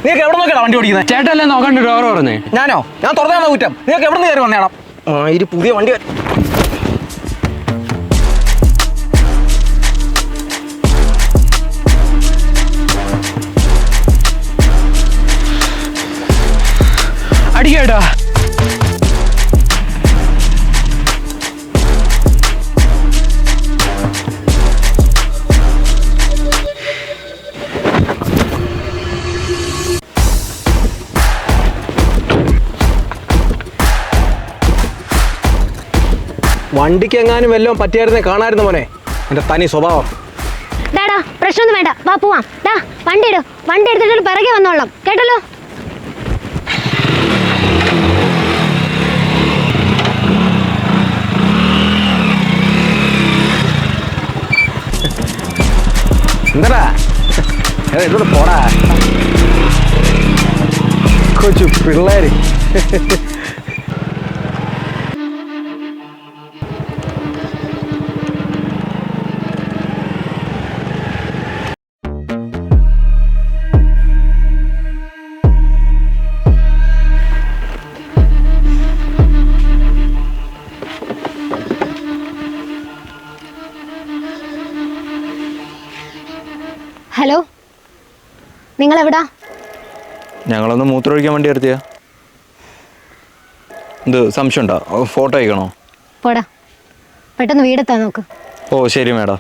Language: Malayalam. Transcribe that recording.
നിങ്ങൾക്ക് എവിടെ നോക്കിയാണ് വണ്ടി ഓടിക്കുന്നത്? ചേട്ടല്ലേ നോക്കണ്ട ഡ്രൈവർ പറഞ്ഞേ. ഞാനോ? ഞാൻ തുറന്നാണോ കുറ്റം? നിങ്ങൾക്ക് എവിടെ നിന്ന് കയറി വന്നേണം? ഇത് പുതിയ വണ്ടി അടിക്കേട്ടാ. വണ്ടിക്ക് എങ്ങാനും വല്ലതും പറ്റിയായിരുന്നേ കാണായിരുന്നു മോനെ എൻ്റെ തനി സ്വഭാവം. ഡാടാ പ്രശ്നമൊന്നും വേണ്ട, വാ പോവാം. ഡാ വണ്ടി എടുത്തിട്ട് പിറകെ വന്നോളാം, കേട്ടല്ലോ. എന്താ എന്നോട് പോടാ കൊച്ചു പിള്ളേര്. ഹലോ, നിങ്ങളെവിടാ? ഞങ്ങളൊന്ന് മൂത്രമൊഴിക്കാൻ വേണ്ടി നിർത്തിയാ. ഇത് സംശയം ഉണ്ടോ? ഫോട്ടോ അയക്കണോ? പോടാ, പെട്ടെന്ന് വീടെത്താൻ നോക്ക്. ഓ ശരി മാഡം.